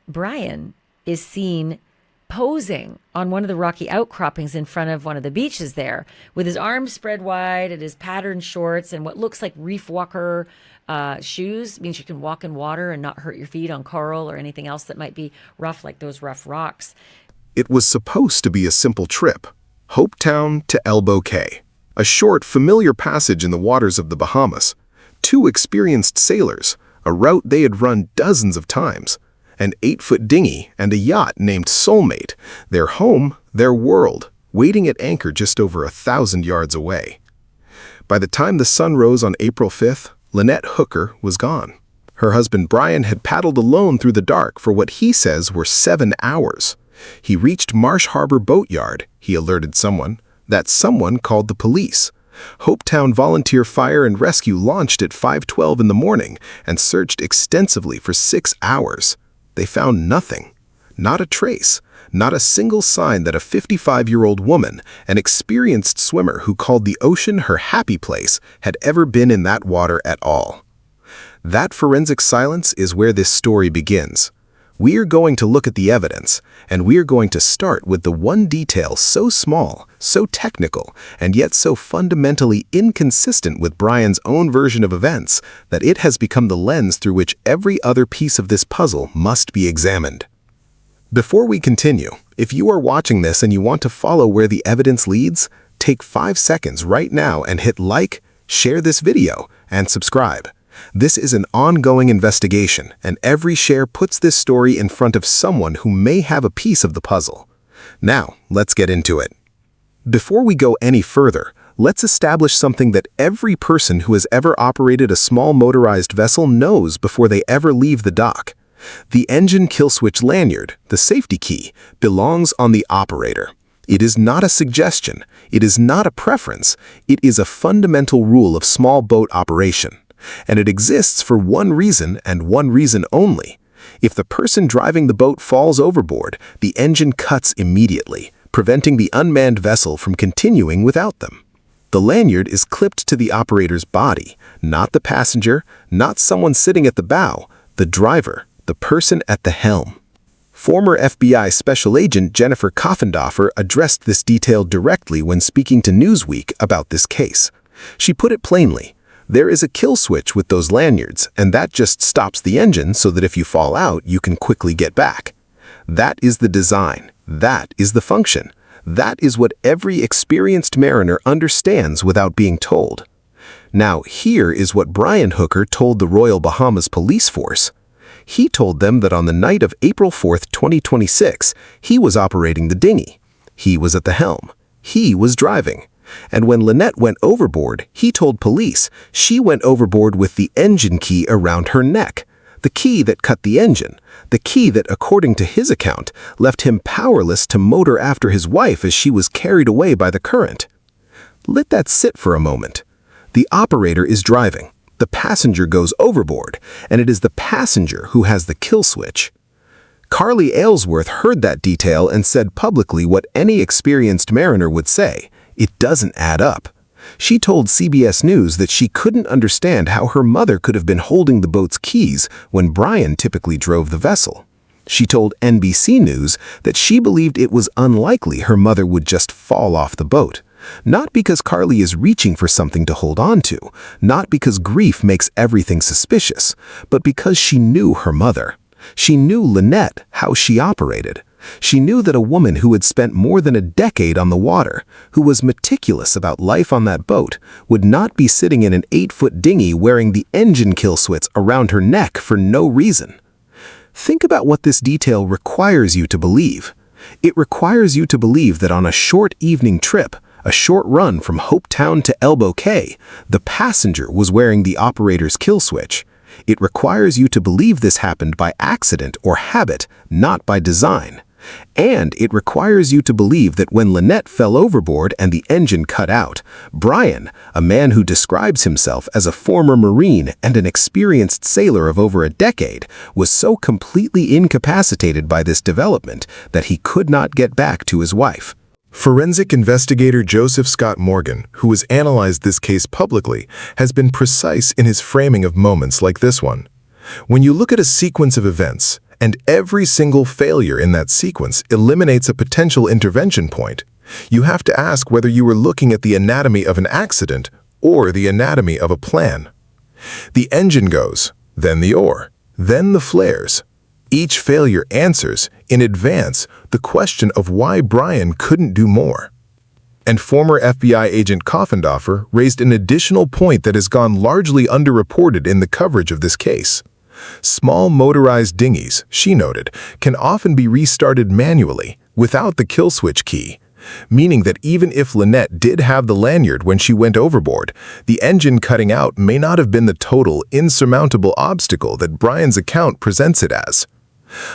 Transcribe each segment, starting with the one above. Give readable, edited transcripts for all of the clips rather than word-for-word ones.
Brian is seen posing on one of the rocky outcroppings in front of one of the beaches there with his arms spread wide and his patterned shorts and what looks like reef walker shoes. Means you can walk in water and not hurt your feet on coral or anything else that might be rough, like those rough rocks. It was supposed to be a simple trip, Hopetown to Elbow Cay, a short, familiar passage in the waters of the Bahamas. Two experienced sailors, a route they had run dozens of times, an 8-foot dinghy and a yacht named Soulmate, their home, their world, waiting at anchor just over 1,000 yards away. By the time the sun rose on April 5th, Lynette Hooker was gone. Her husband Brian had paddled alone through the dark for what he says were 7 hours. He reached Marsh Harbour boatyard, he alerted someone. That someone called the police. Hopetown Volunteer Fire and Rescue launched at 5:12 in the morning and searched extensively for 6 hours. They found nothing. Not a trace. Not a single sign that a 55-year-old woman, an experienced swimmer who called the ocean her happy place, had ever been in that water at all. That forensic silence is where this story begins. We are going to look at the evidence, and we are going to start with the one detail so small, so technical, and yet so fundamentally inconsistent with Brian's own version of events that it has become the lens through which every other piece of this puzzle must be examined. Before we continue, if you are watching this and you want to follow where the evidence leads, take 5 seconds right now and hit like, share this video, and subscribe. This is an ongoing investigation, and every share puts this story in front of someone who may have a piece of the puzzle. Now, let's get into it. Before we go any further, let's establish something that every person who has ever operated a small motorized vessel knows before they ever leave the dock. The engine kill switch lanyard, the safety key, belongs on the operator. It is not a suggestion. It is not a preference. It is a fundamental rule of small boat operation. And it exists for one reason and one reason only. If the person driving the boat falls overboard, the engine cuts immediately, preventing the unmanned vessel from continuing without them. The lanyard is clipped to the operator's body, not the passenger, not someone sitting at the bow, the driver, the person at the helm. Former FBI Special Agent Jennifer Coffendorfer addressed this detail directly when speaking to Newsweek about this case. She put it plainly. There is a kill switch with those lanyards, and that just stops the engine so that if you fall out, you can quickly get back. That is the design. That is the function. That is what every experienced mariner understands without being told. Now, here is what Brian Hooker told the Royal Bahamas Police Force. He told them that on the night of April 4th, 2026, he was operating the dinghy. He was at the helm. He was driving. And when Lynette went overboard, he told police she went overboard with the engine key around her neck, the key that cut the engine, the key that, according to his account, left him powerless to motor after his wife as she was carried away by the current. Let that sit for a moment. The operator is driving, the passenger goes overboard, and it is the passenger who has the kill switch. Karli Aylesworth heard that detail and said publicly what any experienced mariner would say. It doesn't add up. She told CBS News that she couldn't understand how her mother could have been holding the boat's keys when Brian typically drove the vessel. She told NBC News that she believed it was unlikely her mother would just fall off the boat. Not because Karli is reaching for something to hold on to, not because grief makes everything suspicious, but because she knew her mother. She knew Lynette, how she operated. She knew that a woman who had spent more than a decade on the water, who was meticulous about life on that boat, would not be sitting in an 8-foot dinghy wearing the engine kill switch around her neck for no reason. Think about what this detail requires you to believe. It requires you to believe that on a short evening trip, a short run from Hopetown to Elbow Cay, the passenger was wearing the operator's kill switch. It requires you to believe this happened by accident or habit, not by design. And it requires you to believe that when Lynette fell overboard and the engine cut out, Brian, a man who describes himself as a former Marine and an experienced sailor of over a decade, was so completely incapacitated by this development that he could not get back to his wife. Forensic investigator Joseph Scott Morgan, who has analyzed this case publicly, has been precise in his framing of moments like this one. When you look at a sequence of events, And every single failure in that sequence eliminates a potential intervention point. You have to ask whether you were looking at the anatomy of an accident or the anatomy of a plan. The engine goes, then the oar, then the flares. Each failure answers, in advance, the question of why Brian couldn't do more. And former FBI agent Coffendorfer raised an additional point that has gone largely underreported in the coverage of this case. Small motorized dinghies, she noted, can often be restarted manually, without the kill switch key, meaning that even if Lynette did have the lanyard when she went overboard, the engine cutting out may not have been the total, insurmountable obstacle that Brian's account presents it as.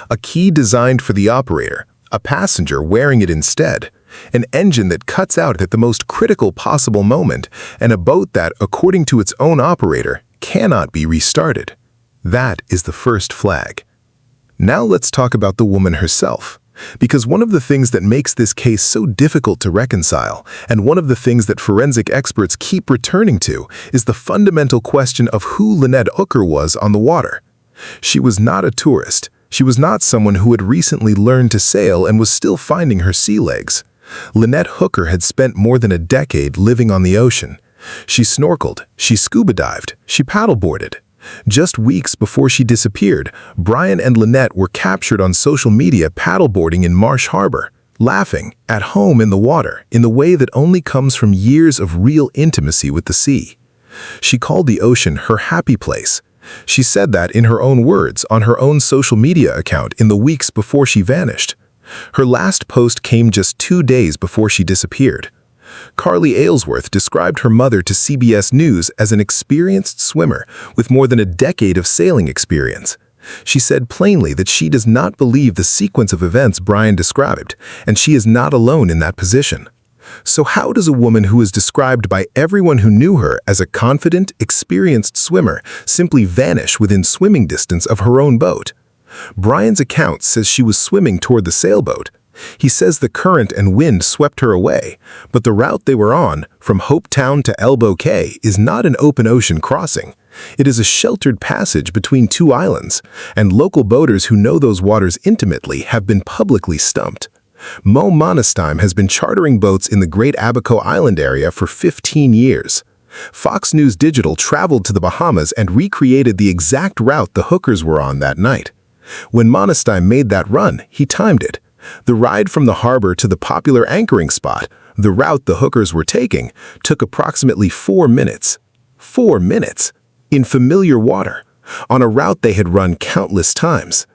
A key designed for the operator, a passenger wearing it instead, an engine that cuts out at the most critical possible moment, and a boat that, according to its own operator, cannot be restarted. That is the first flag. Now let's talk about the woman herself. Because one of the things that makes this case so difficult to reconcile, and one of the things that forensic experts keep returning to, is the fundamental question of who Lynette Hooker was on the water. She was not a tourist. She was not someone who had recently learned to sail and was still finding her sea legs. Lynette Hooker had spent more than a decade living on the ocean. She snorkeled, she scuba dived, she paddleboarded. Just weeks before she disappeared, Brian and Lynette were captured on social media paddleboarding in Marsh Harbour, laughing, at home in the water, in the way that only comes from years of real intimacy with the sea. She called the ocean her happy place. She said that in her own words on her own social media account in the weeks before she vanished. Her last post came just 2 days before she disappeared. Karli Aylesworth described her mother to CBS News as an experienced swimmer with more than a decade of sailing experience. She said plainly that she does not believe the sequence of events Brian described, and she is not alone in that position. So how does a woman who is described by everyone who knew her as a confident, experienced swimmer simply vanish within swimming distance of her own boat? Brian's account says she was swimming toward the sailboat. He says the current and wind swept her away, but the route they were on, from Hopetown to Elbow Cay, is not an open ocean crossing. It is a sheltered passage between two islands, and local boaters who know those waters intimately have been publicly stumped. Mo Monestein has been chartering boats in the Great Abaco Island area for 15 years. Fox News Digital traveled to the Bahamas and recreated the exact route the hookers were on that night. When Monestein made that run, he timed it. The ride from the harbor to the popular anchoring spot, the route the hookers were taking, took approximately 4 minutes. 4 minutes! In familiar water, on a route they had run countless times.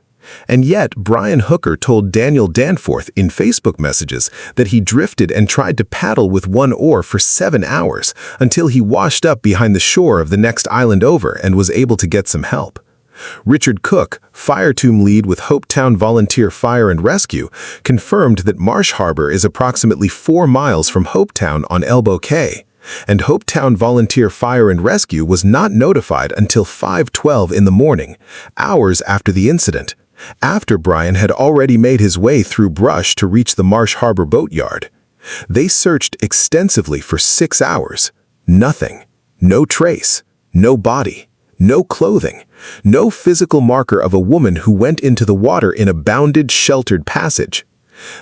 And yet, Brian Hooker told Daniel Danforth in Facebook messages that he drifted and tried to paddle with one oar for 7 hours until he washed up behind the shore of the next island over and was able to get some help. Richard Cook, fire tomb lead with Hopetown Volunteer Fire and Rescue, confirmed that Marsh Harbour is approximately 4 miles from Hopetown on Elbow Cay, and Hopetown Volunteer Fire and Rescue was not notified until 5:12 in the morning, hours after the incident, after Brian had already made his way through brush to reach the Marsh Harbour boatyard. They searched extensively for 6 hours. Nothing. No trace. No body. No clothing. No physical marker of a woman who went into the water in a bounded, sheltered passage.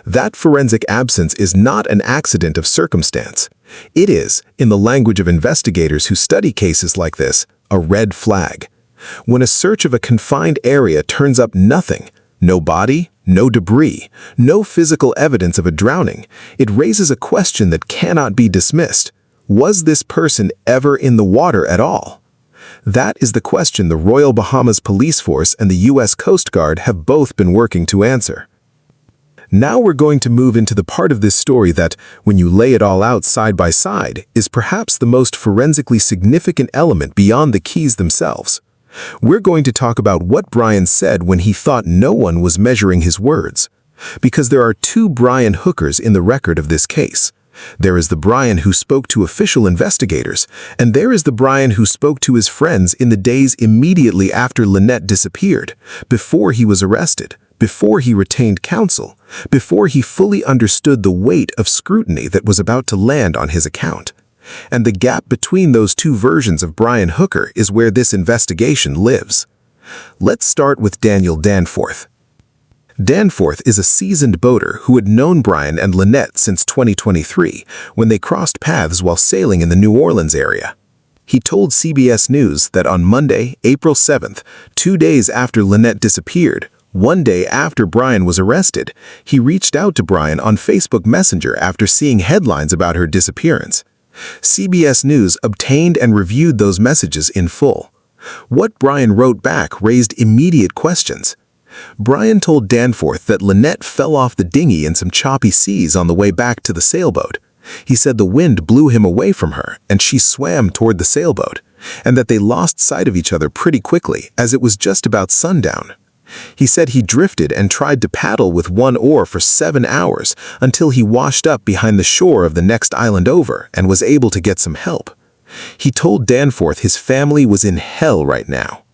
That forensic absence is not an accident of circumstance. It is, in the language of investigators who study cases like this, a red flag. When a search of a confined area turns up nothing, no body, no debris, no physical evidence of a drowning, it raises a question that cannot be dismissed. Was this person ever in the water at all? That is the question the Royal Bahamas Police Force and the U.S. Coast Guard have both been working to answer. Now we're going to move into the part of this story that, when you lay it all out side by side, is perhaps the most forensically significant element beyond the keys themselves. We're going to talk about what Brian said when he thought no one was measuring his words. Because there are 2 Brian Hookers in the record of this case. There is the Brian who spoke to official investigators, and there is the Brian who spoke to his friends in the days immediately after Lynette disappeared, before he was arrested, before he retained counsel, before he fully understood the weight of scrutiny that was about to land on his account. And the gap between those 2 versions of Brian Hooker is where this investigation lives. Let's start with Daniel Danforth, Danforth is a seasoned boater who had known Brian and Lynette since 2023, when they crossed paths while sailing in the New Orleans area. He told CBS News that on Monday, April 7th, 2 days after Lynette disappeared, one day after Brian was arrested, he reached out to Brian on Facebook Messenger after seeing headlines about her disappearance. CBS News obtained and reviewed those messages in full. What Brian wrote back raised immediate questions. Brian told Danforth that Lynette fell off the dinghy in some choppy seas on the way back to the sailboat. He said the wind blew him away from her and she swam toward the sailboat, and that they lost sight of each other pretty quickly as it was just about sundown. He said he drifted and tried to paddle with one oar for 7 hours until he washed up behind the shore of the next island over and was able to get some help. He told Danforth his family was in hell right now.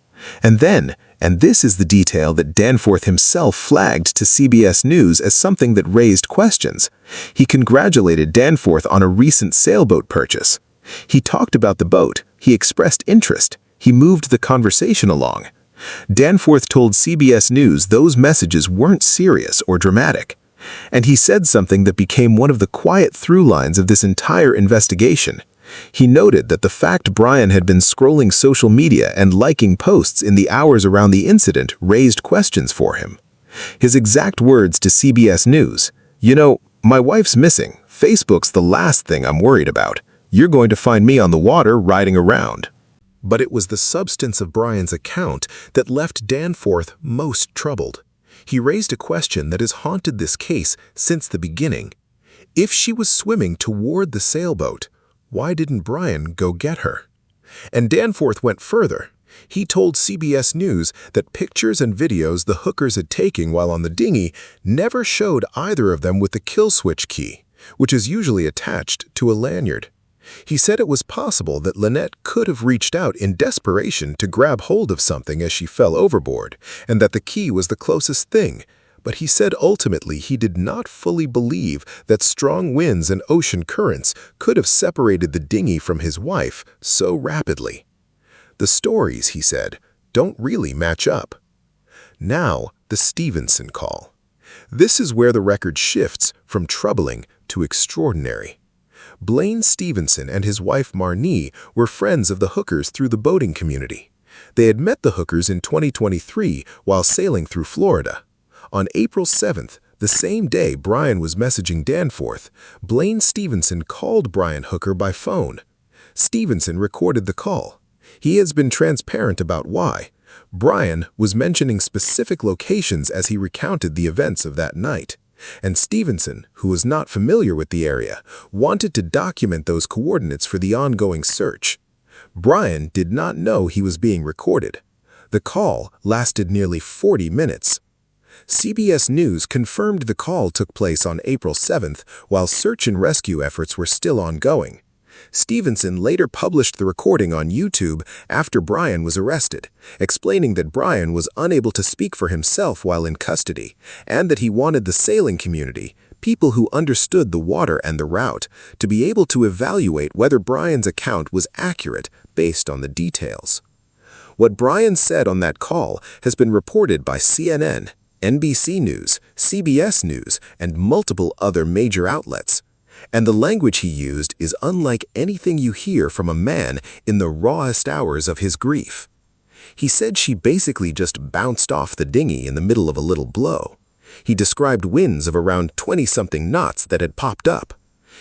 And then, and this is the detail that Danforth himself flagged to CBS News as something that raised questions, he congratulated Danforth on a recent sailboat purchase. He talked about the boat, he expressed interest, he moved the conversation along. Danforth told CBS News those messages weren't serious or dramatic. And he said something that became one of the quiet through lines of this entire investigation. He noted that the fact Brian had been scrolling social media and liking posts in the hours around the incident raised questions for him. His exact words to CBS News, "You know, my wife's missing. Facebook's the last thing I'm worried about. You're going to find me on the water riding around." But it was the substance of Brian's account that left Danforth most troubled. He raised a question that has haunted this case since the beginning. If she was swimming toward the sailboat, why didn't Brian go get her? And Danforth went further. He told CBS News that pictures and videos the hookers had taken while on the dinghy never showed either of them with the kill switch key, which is usually attached to a lanyard. He said it was possible that Lynette could have reached out in desperation to grab hold of something as she fell overboard, and that the key was the closest thing. But he said ultimately he did not fully believe that strong winds and ocean currents could have separated the dinghy from his wife so rapidly. The stories, he said, don't really match up. Now, the Stevenson call. This is where the record shifts from troubling to extraordinary. Blaine Stevenson and his wife Marnie were friends of the hookers through the boating community. They had met the hookers in 2023 while sailing through Florida. On April 7th, the same day Brian was messaging Danforth, Blaine Stevenson called Brian Hooker by phone. Stevenson recorded the call. He has been transparent about why. Brian was mentioning specific locations as he recounted the events of that night. And Stevenson, who was not familiar with the area, wanted to document those coordinates for the ongoing search. Brian did not know he was being recorded. The call lasted nearly 40 minutes. CBS News confirmed the call took place on April 7th while search and rescue efforts were still ongoing. Stevenson later published the recording on YouTube after Brian was arrested, explaining that Brian was unable to speak for himself while in custody, and that he wanted the sailing community, people who understood the water and the route, to be able to evaluate whether Brian's account was accurate based on the details. What Brian said on that call has been reported by CNN, NBC News, CBS News, and multiple other major outlets. And the language he used is unlike anything you hear from a man in the rawest hours of his grief. He said she basically just bounced off the dinghy in the middle of a little blow. He described winds of around 20-something knots that had popped up.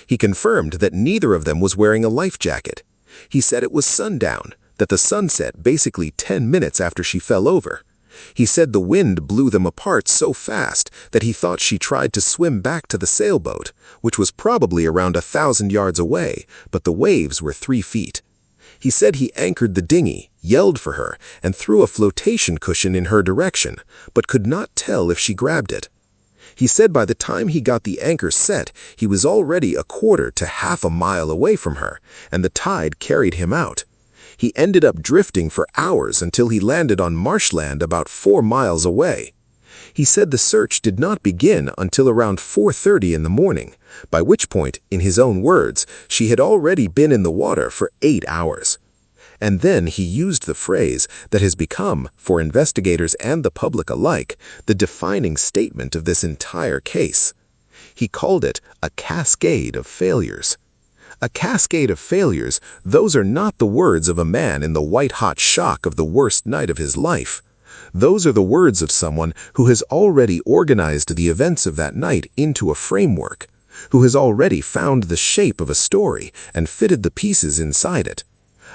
He confirmed that neither of them was wearing a life jacket. He said it was sundown, that the sun set basically 10 minutes after she fell over. He said the wind blew them apart so fast that he thought she tried to swim back to the sailboat, which was probably around 1,000 yards away, but the waves were 3 feet. He said he anchored the dinghy, yelled for her, and threw a flotation cushion in her direction, but could not tell if she grabbed it. He said by the time he got the anchor set, he was already a quarter to half a mile away from her, and the tide carried him out. He ended up drifting for hours until he landed on marshland about 4 miles away. He said the search did not begin until around 4:30 in the morning, by which point, in his own words, she had already been in the water for 8 hours. And then he used the phrase that has become, for investigators and the public alike, the defining statement of this entire case. He called it a cascade of failures. A cascade of failures, those are not the words of a man in the white-hot shock of the worst night of his life. Those are the words of someone who has already organized the events of that night into a framework, who has already found the shape of a story and fitted the pieces inside it.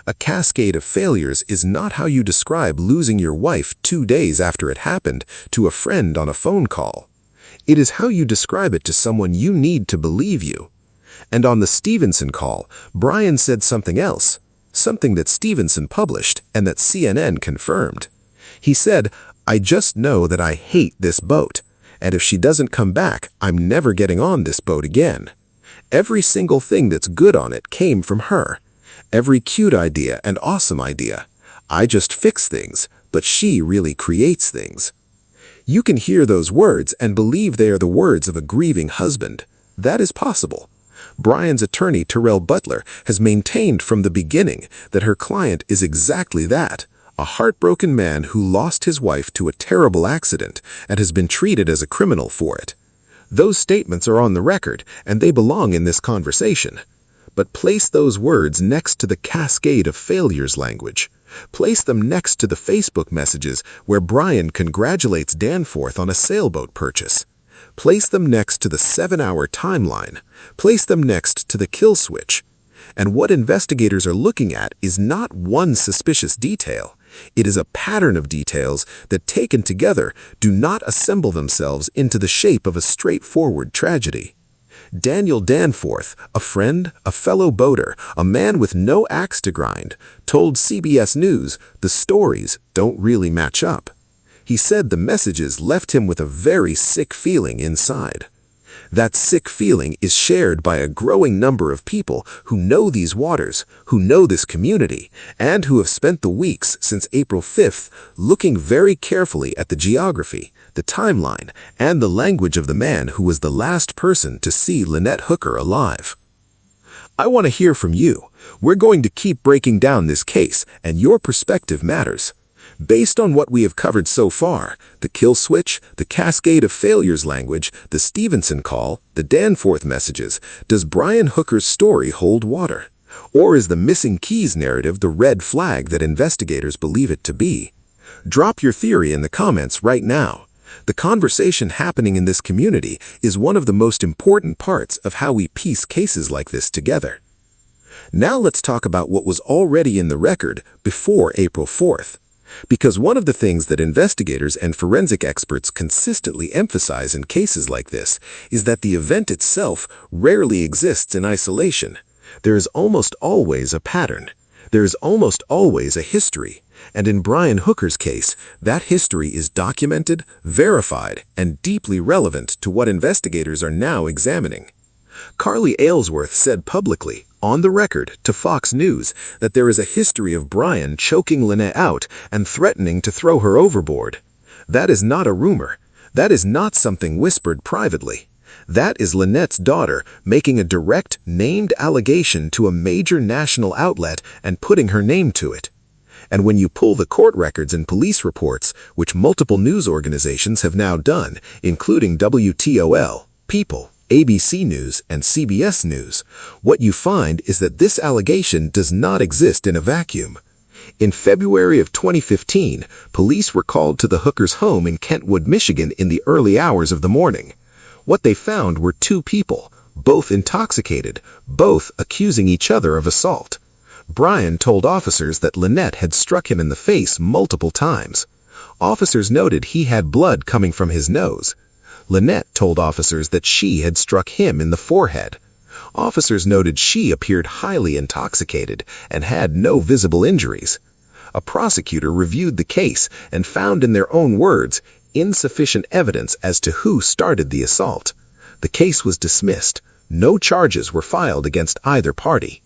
A cascade of failures is not how you describe losing your wife 2 days after it happened to a friend on a phone call. It is how you describe it to someone you need to believe you. And on the Stevenson call, Brian said something else, something that Stevenson published and that CNN confirmed. He said, "I just know that I hate this boat, and if she doesn't come back, I'm never getting on this boat again. Every single thing that's good on it came from her. Every cute idea and awesome idea. I just fix things, but she really creates things." You can hear those words and believe they are the words of a grieving husband. That is possible. Brian's attorney, Terrell Butler, has maintained from the beginning that her client is exactly that, a heartbroken man who lost his wife to a terrible accident and has been treated as a criminal for it. Those statements are on the record, and they belong in this conversation. But place those words next to the cascade of failures language. Place them next to the Facebook messages where Brian congratulates Danforth on a sailboat purchase. Place them next to the 7-hour timeline. Place them next to the kill switch. And what investigators are looking at is not one suspicious detail. It is a pattern of details that, taken together, do not assemble themselves into the shape of a straightforward tragedy. Daniel Danforth, a friend, a fellow boater, a man with no axe to grind, told CBS News the stories don't really match up. He said the messages left him with a very sick feeling inside. That sick feeling is shared by a growing number of people who know these waters, who know this community, and who have spent the weeks since April 5th looking very carefully at the geography, the timeline, and the language of the man who was the last person to see Lynette Hooker alive. I want to hear from you. We're going to keep breaking down this case, and your perspective matters. Based on what we have covered so far, the kill switch, the cascade of failures language, the Stevenson call, the Danforth messages, does Brian Hooker's story hold water? Or is the missing keys narrative the red flag that investigators believe it to be? Drop your theory in the comments right now. The conversation happening in this community is one of the most important parts of how we piece cases like this together. Now let's talk about what was already in the record before April 4th. Because one of the things that investigators and forensic experts consistently emphasize in cases like this is that the event itself rarely exists in isolation. There is almost always a pattern. There is almost always a history. And in Brian Hooker's case, that history is documented, verified, and deeply relevant to what investigators are now examining. Karli Aylesworth said publicly, on the record, to Fox News that there is a history of Brian choking Lynette out and threatening to throw her overboard. That is not a rumor. That is not something whispered privately. That is Lynette's daughter making a direct, named allegation to a major national outlet and putting her name to it. And when you pull the court records and police reports, which multiple news organizations have now done, including WTOL, People, ABC News, and CBS News, what you find is that this allegation does not exist in a vacuum. In February of 2015, police were called to the Hookers' home in Kentwood, Michigan in the early hours of the morning. What they found were 2 people, both intoxicated, both accusing each other of assault. Brian told officers that Lynette had struck him in the face multiple times. Officers noted he had blood coming from his nose. Lynette told officers that she had struck him in the forehead. Officers noted she appeared highly intoxicated and had no visible injuries. A prosecutor reviewed the case and found, in their own words, insufficient evidence as to who started the assault. The case was dismissed. No charges were filed against either party.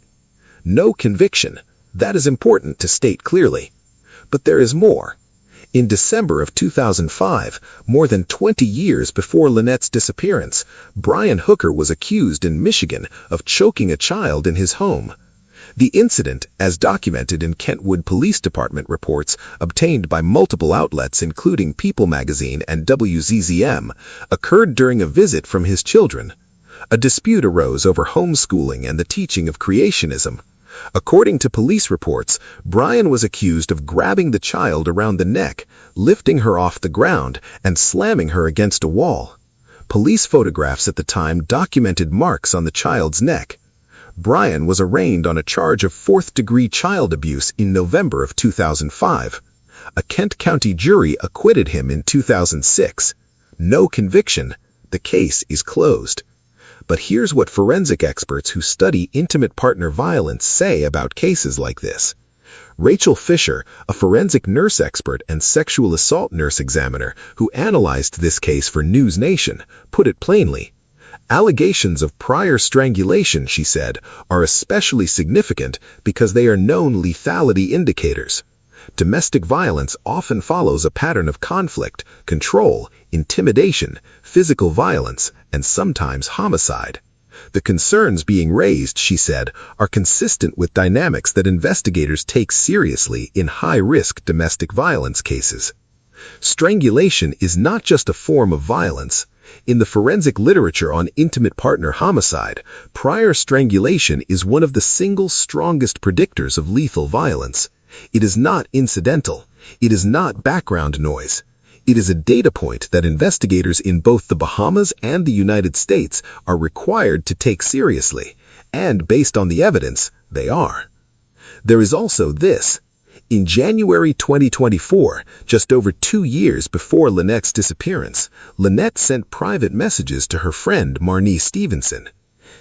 No conviction. That is important to state clearly. But there is more. In December of 2005, more than 20 years before Lynette's disappearance, Brian Hooker was accused in Michigan of choking a child in his home. The incident, as documented in Kentwood Police Department reports obtained by multiple outlets including People magazine and WZZM, occurred during a visit from his children. A dispute arose over homeschooling and the teaching of creationism. According to police reports, Brian was accused of grabbing the child around the neck, lifting her off the ground, and slamming her against a wall. Police photographs at the time documented marks on the child's neck. Brian was arraigned on a charge of fourth-degree child abuse in November of 2005. A Kent County jury acquitted him in 2006. No conviction. The case is closed. But here's what forensic experts who study intimate partner violence say about cases like this. Rachel Fisher, a forensic nurse expert and sexual assault nurse examiner who analyzed this case for News Nation, put it plainly. Allegations of prior strangulation, she said, are especially significant because they are known lethality indicators. Domestic violence often follows a pattern of conflict, control, intimidation, physical violence, and sometimes homicide. The concerns being raised, she said, are consistent with dynamics that investigators take seriously in high-risk domestic violence cases. Strangulation is not just a form of violence. In the forensic literature on intimate partner homicide, prior strangulation is one of the single strongest predictors of lethal violence. It is not incidental. It is not background noise. It is a data point that investigators in both the Bahamas and the United States are required to take seriously, and based on the evidence, they are. There is also this. In January 2024, just over 2 years before Lynette's disappearance, Lynette sent private messages to her friend Marnie Stevenson.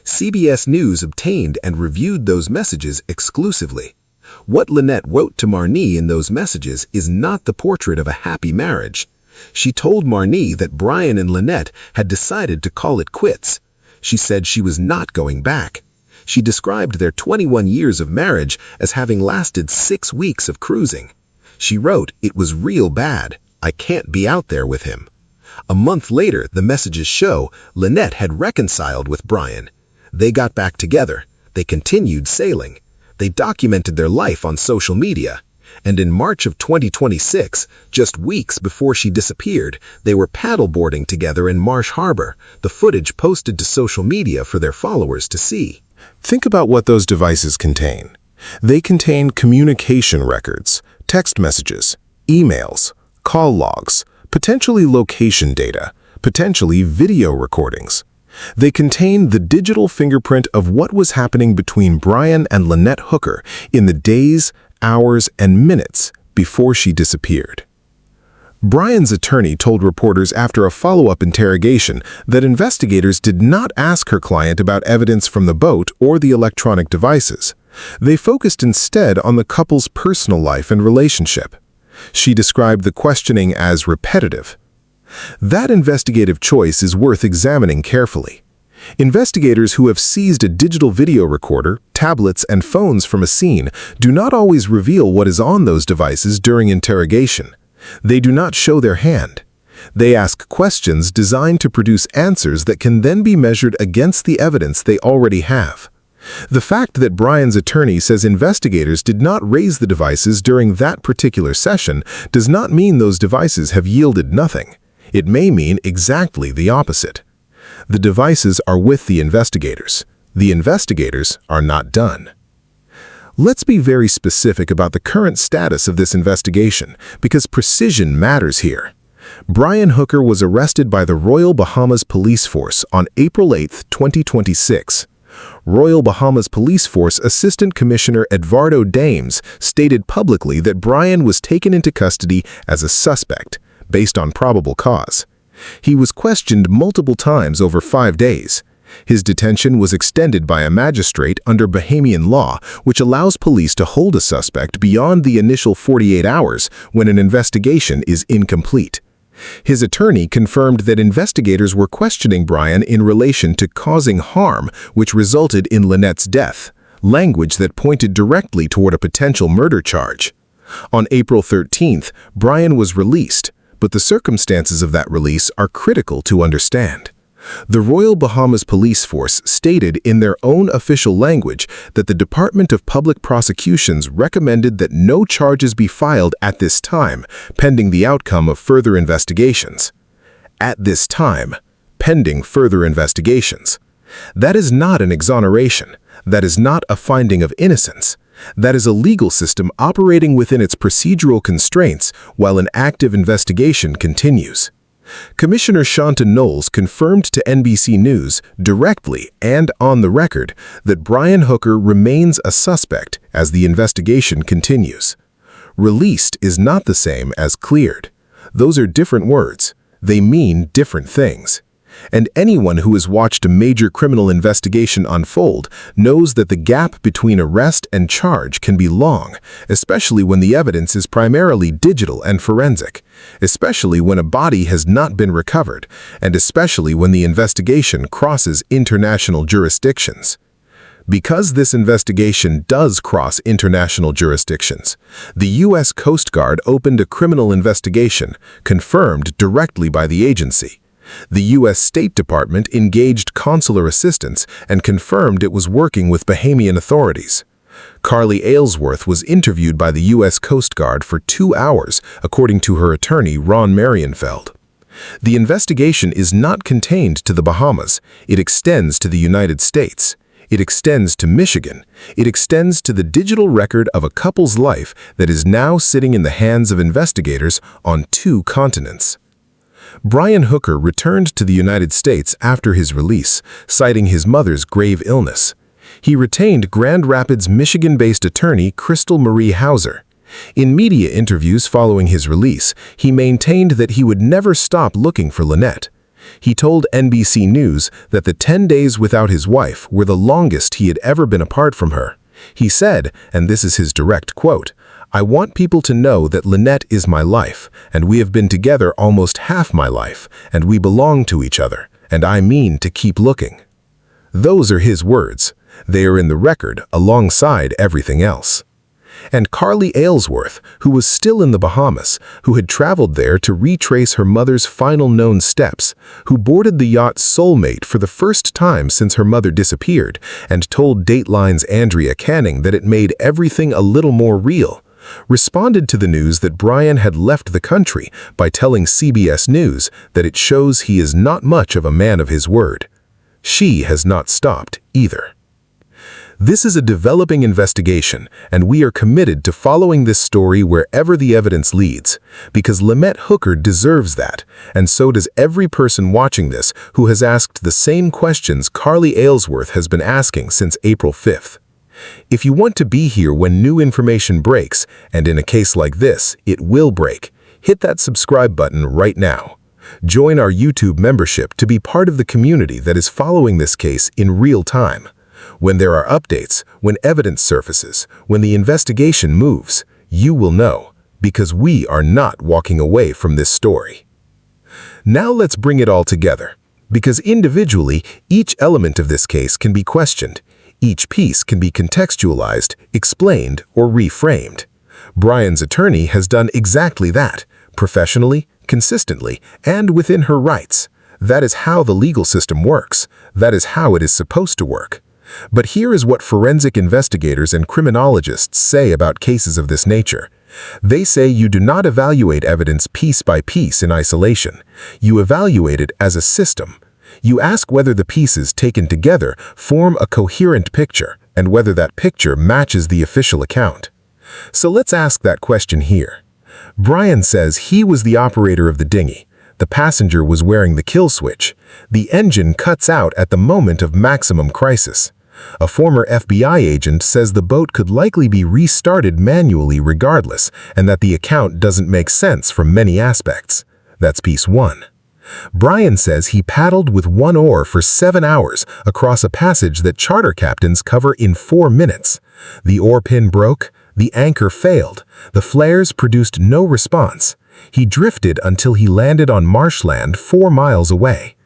CBS News obtained and reviewed those messages exclusively. What Lynette wrote to Marnie in those messages is not the portrait of a happy marriage. She told Marnie that Brian and Lynette had decided to call it quits. She said she was not going back. She described their 21 years of marriage as having lasted 6 weeks of cruising. She wrote, "It was real bad. I can't be out there with him." A month later, the messages show Lynette had reconciled with Brian. They got back together. They continued sailing. They documented their life on social media. And in March of 2026, just weeks before she disappeared, they were paddleboarding together in Marsh Harbour, the footage posted to social media for their followers to see. Think about what those devices contain. They contain communication records, text messages, emails, call logs, potentially location data, potentially video recordings. They contain the digital fingerprint of what was happening between Brian and Lynette Hooker in the days, hours, and minutes before she disappeared. Brian's attorney told reporters after a follow-up interrogation that investigators did not ask her client about evidence from the boat or the electronic devices. They focused instead on the couple's personal life and relationship. She described the questioning as repetitive. That investigative choice is worth examining carefully. Investigators who have seized a digital video recorder, tablets, and phones from a scene do not always reveal what is on those devices during interrogation. They do not show their hand. They ask questions designed to produce answers that can then be measured against the evidence they already have. The fact that Brian's attorney says investigators did not raise the devices during that particular session does not mean those devices have yielded nothing. It may mean exactly the opposite. The devices are with the investigators. The investigators are not done. Let's be very specific about the current status of this investigation, because precision matters here. Brian Hooker was arrested by the Royal Bahamas Police Force on April 8, 2026. Royal Bahamas Police Force Assistant Commissioner Eduardo Dames stated publicly that Brian was taken into custody as a suspect, based on probable cause. He was questioned multiple times over 5 days. His detention was extended by a magistrate under Bahamian law, which allows police to hold a suspect beyond the initial 48 hours when an investigation is incomplete. His attorney confirmed that investigators were questioning Brian in relation to causing harm, which resulted in Lynette's death, language that pointed directly toward a potential murder charge. On April 13th, Brian was released, but the circumstances of that release are critical to understand. The Royal Bahamas Police Force stated in their own official language that the Department of Public Prosecutions recommended that no charges be filed at this time, pending the outcome of further investigations. At this time, pending further investigations. That is not an exoneration. That is not a finding of innocence. That is a legal system operating within its procedural constraints while an active investigation continues. Commissioner Shanton Knowles confirmed to NBC News, directly and on the record, that Brian Hooker remains a suspect as the investigation continues. Released is not the same as cleared. Those are different words. They mean different things. And anyone who has watched a major criminal investigation unfold knows that the gap between arrest and charge can be long, especially when the evidence is primarily digital and forensic, especially when a body has not been recovered, and especially when the investigation crosses international jurisdictions. Because this investigation does cross international jurisdictions, the U.S. Coast Guard opened a criminal investigation, confirmed directly by the agency. The U.S. State Department engaged consular assistance and confirmed it was working with Bahamian authorities. Karli Aylesworth was interviewed by the U.S. Coast Guard for 2 hours, according to her attorney, Ron Marienfeld. The investigation is not contained to the Bahamas. It extends to the United States. It extends to Michigan. It extends to the digital record of a couple's life that is now sitting in the hands of investigators on 2 continents. Brian Hooker returned to the United States after his release, citing his mother's grave illness. He retained Grand Rapids, Michigan-based attorney Crystal Marie Hauser. In media interviews following his release, he maintained that he would never stop looking for Lynette. He told NBC News that the 10 days without his wife were the longest he had ever been apart from her. He said, and this is his direct quote, "I want people to know that Lynette is my life, and we have been together almost half my life, and we belong to each other, and I mean to keep looking." Those are his words. They are in the record alongside everything else. And Karli Aylesworth, who was still in the Bahamas, who had traveled there to retrace her mother's final known steps, who boarded the yacht Soulmate for the first time since her mother disappeared, and told Dateline's Andrea Canning that it made everything a little more real, responded to the news that Brian had left the country by telling CBS News that it shows he is not much of a man of his word. She has not stopped either. This is a developing investigation, and we are committed to following this story wherever the evidence leads, because Lynette Hooker deserves that, and so does every person watching this who has asked the same questions Karli Aylesworth has been asking since April 5th. If you want to be here when new information breaks, and in a case like this, it will break, hit that subscribe button right now. Join our YouTube membership to be part of the community that is following this case in real time. When there are updates, when evidence surfaces, when the investigation moves, you will know, because we are not walking away from this story. Now let's bring it all together, because individually, each element of this case can be questioned. Each piece can be contextualized, explained, or reframed. Brian's attorney has done exactly that, professionally, consistently, and within her rights. That is how the legal system works. That is how it is supposed to work. But here is what forensic investigators and criminologists say about cases of this nature. They say you do not evaluate evidence piece by piece in isolation. You evaluate it as a system. You ask whether the pieces taken together form a coherent picture and whether that picture matches the official account. So let's ask that question here. Brian says he was the operator of the dinghy. The passenger was wearing the kill switch. The engine cuts out at the moment of maximum crisis. A former FBI agent says the boat could likely be restarted manually regardless, and that the account doesn't make sense from many aspects. That's piece 1. Brian says he paddled with 1 oar for 7 hours across a passage that charter captains cover in 4 minutes. The oar pin broke, the anchor failed, the flares produced no response. He drifted until he landed on marshland 4 miles away.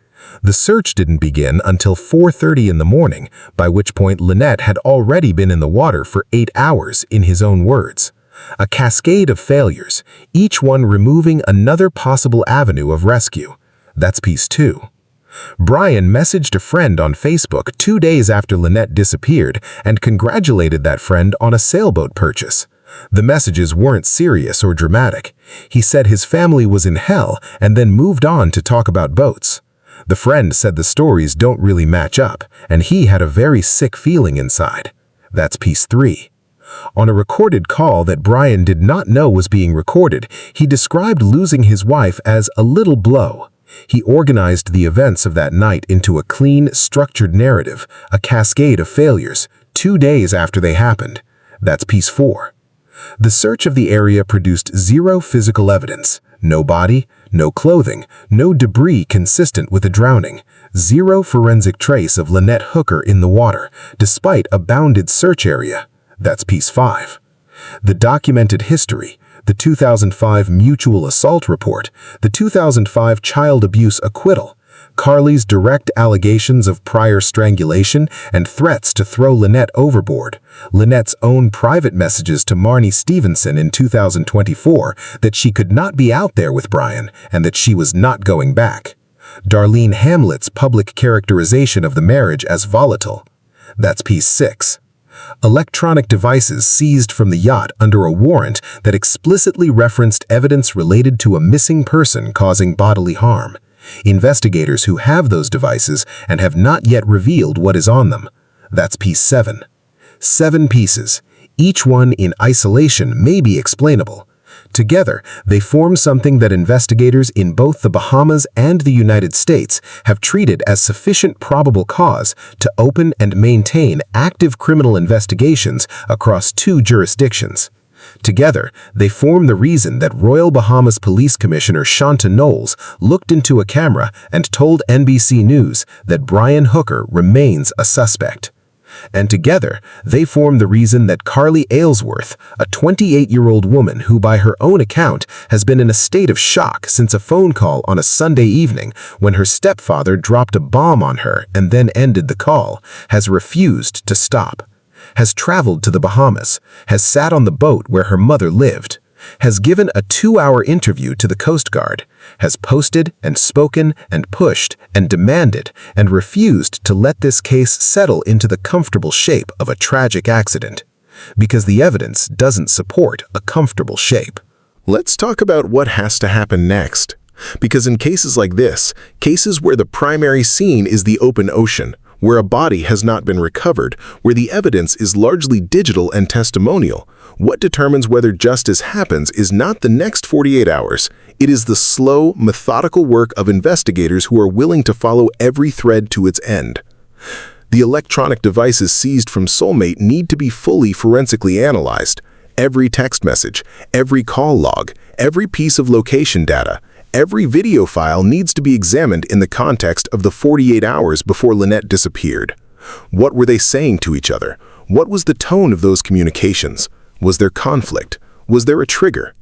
The search didn't begin until 4:30 in the morning, by which point Lynette had already been in the water for 8 hours, in his own words. A cascade of failures, each one removing another possible avenue of rescue. That's piece 2. Brian messaged a friend on Facebook 2 days after Lynette disappeared and congratulated that friend on a sailboat purchase. The messages weren't serious or dramatic. He said his family was in hell and then moved on to talk about boats. The friend said the stories don't really match up, and he had a very sick feeling inside. That's piece 3. On a recorded call that Brian did not know was being recorded, he described losing his wife as a little blow. He organized the events of that night into a clean, structured narrative, a cascade of failures, 2 days after they happened. That's piece 4. The search of the area produced 0 physical evidence. No body, no clothing, no debris consistent with a drowning, 0 forensic trace of Lynette Hooker in the water, despite a bounded search area. That's piece 5. The documented history, the 2005 mutual assault report, the 2005 child abuse acquittal, Karli's direct allegations of prior strangulation and threats to throw Lynette overboard, Lynette's own private messages to Marnie Stevenson in 2024 that she could not be out there with Brian and that she was not going back, Darlene Hamlet's public characterization of the marriage as volatile. That's piece 6. Electronic devices seized from the yacht under a warrant that explicitly referenced evidence related to a missing person causing bodily harm. Investigators who have those devices and have not yet revealed what is on them. That's piece 7. 7 pieces. Each one in isolation may be explainable. Together, they form something that investigators in both the Bahamas and the United States have treated as sufficient probable cause to open and maintain active criminal investigations across 2 jurisdictions. Together, they form the reason that Royal Bahamas Police Commissioner Shanta Knowles looked into a camera and told NBC News that Brian Hooker remains a suspect. And together, they form the reason that Karli Aylesworth, a 28-year-old woman who by her own account has been in a state of shock since a phone call on a Sunday evening when her stepfather dropped a bomb on her and then ended the call, has refused to stop. Has traveled to the Bahamas, has sat on the boat where her mother lived, has given a 2-hour interview to the Coast Guard, has posted and spoken and pushed and demanded and refused to let this case settle into the comfortable shape of a tragic accident, because the evidence doesn't support a comfortable shape. Let's talk about what has to happen next. Because in cases like this, cases where the primary scene is the open ocean, where a body has not been recovered, where the evidence is largely digital and testimonial, what determines whether justice happens is not the next 48 hours. It is the slow, methodical work of investigators who are willing to follow every thread to its end. The electronic devices seized from Soulmate need to be fully forensically analyzed. Every text message, every call log, every piece of location data, every video file needs to be examined in the context of the 48 hours before Lynette disappeared. What were they saying to each other? What was the tone of those communications? Was there conflict? Was there a trigger?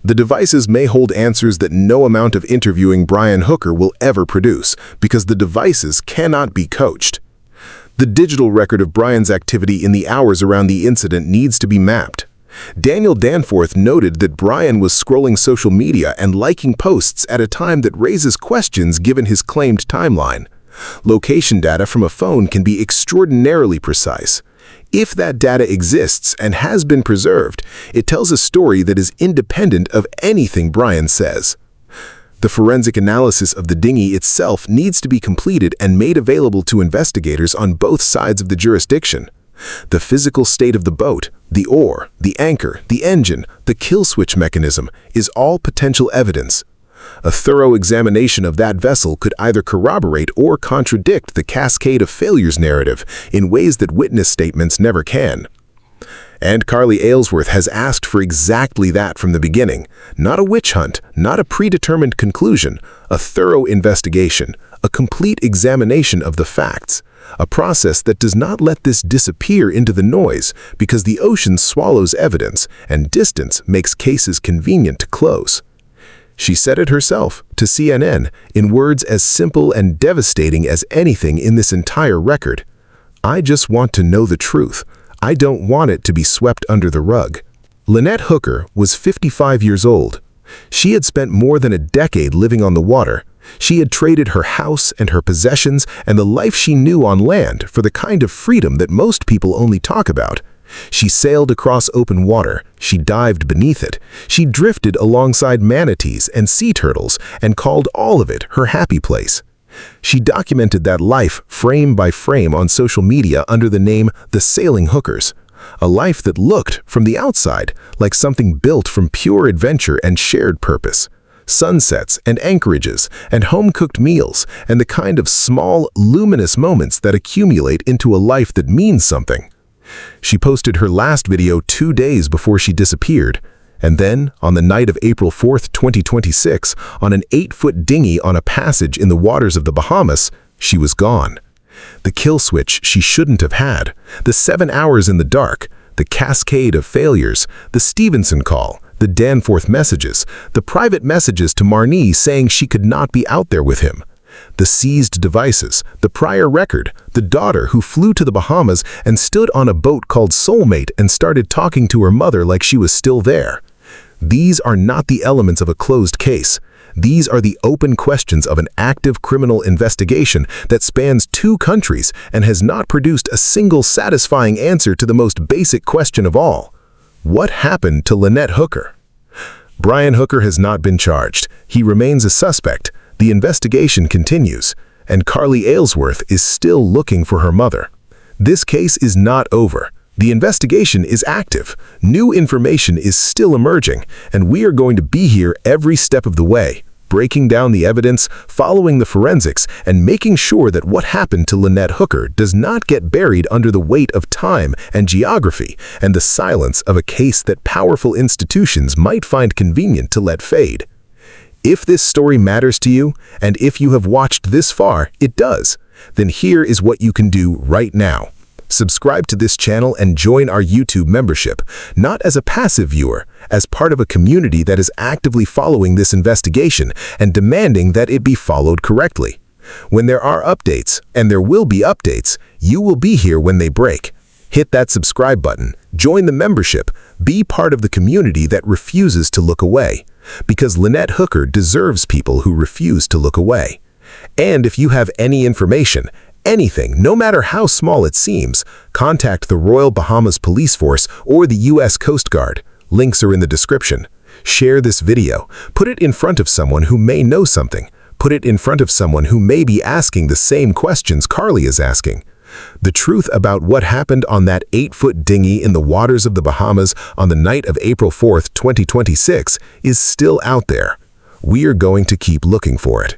The devices may hold answers that no amount of interviewing Brian Hooker will ever produce, because the devices cannot be coached. The digital record of Brian's activity in the hours around the incident needs to be mapped. Daniel Danforth noted that Brian was scrolling social media and liking posts at a time that raises questions given his claimed timeline. Location data from a phone can be extraordinarily precise. If that data exists and has been preserved, it tells a story that is independent of anything Brian says. The forensic analysis of the dinghy itself needs to be completed and made available to investigators on both sides of the jurisdiction. The physical state of the boat, the oar, the anchor, the engine, the kill switch mechanism is all potential evidence. A thorough examination of that vessel could either corroborate or contradict the cascade of failures narrative in ways that witness statements never can. And Karli Aylesworth has asked for exactly that from the beginning. Not a witch hunt, not a predetermined conclusion, a thorough investigation, a complete examination of the facts. A process that does not let this disappear into the noise, because the ocean swallows evidence and distance makes cases convenient to close. She said it herself to CNN in words as simple and devastating as anything in this entire record. "I just want to know the truth. I don't want it to be swept under the rug." Lynette Hooker was 55 years old. She had spent more than a decade living on the water. She had traded her house and her possessions and the life she knew on land for the kind of freedom that most people only talk about. She sailed across open water, she dived beneath it, she drifted alongside manatees and sea turtles and called all of it her happy place. She documented that life frame by frame on social media under the name The Sailing Hookers, a life that looked, from the outside, like something built from pure adventure and shared purpose. Sunsets and anchorages and home-cooked meals and the kind of small, luminous moments that accumulate into a life that means something. She posted her last video 2 days before she disappeared, and then, on the night of April 4th, 2026, on an 8-foot dinghy on a passage in the waters of the Bahamas, she was gone. The kill switch she shouldn't have had, the 7 hours in the dark, the cascade of failures, the Stevenson call, the Danforth messages, the private messages to Marnie saying she could not be out there with him, the seized devices, the prior record, the daughter who flew to the Bahamas and stood on a boat called Soulmate and started talking to her mother like she was still there. These are not the elements of a closed case. These are the open questions of an active criminal investigation that spans 2 countries and has not produced a single satisfying answer to the most basic question of all. What happened to Lynette Hooker? Brian Hooker has not been charged. He remains a suspect. The investigation continues, and Karli Aylesworth is still looking for her mother. This case is not over. The investigation is active. New information is still emerging, and we are going to be here every step of the way, breaking down the evidence, following the forensics, and making sure that what happened to Lynette Hooker does not get buried under the weight of time and geography and the silence of a case that powerful institutions might find convenient to let fade. If this story matters to you, and if you have watched this far, it does, then here is what you can do right now. Subscribe to this channel and join our YouTube membership, not as a passive viewer, as part of a community that is actively following this investigation and demanding that it be followed correctly. When there are updates, and there will be updates, you will be here when they break. Hit that subscribe button, join the membership, be part of the community that refuses to look away. Because Lynette Hooker deserves people who refuse to look away. And if you have any information, anything, no matter how small it seems, contact the Royal Bahamas Police Force or the U.S. Coast Guard. Links are in the description. Share this video. Put it in front of someone who may know something. Put it in front of someone who may be asking the same questions Karli is asking. The truth about what happened on that 8-foot dinghy in the waters of the Bahamas on the night of April 4th, 2026 is still out there. We are going to keep looking for it.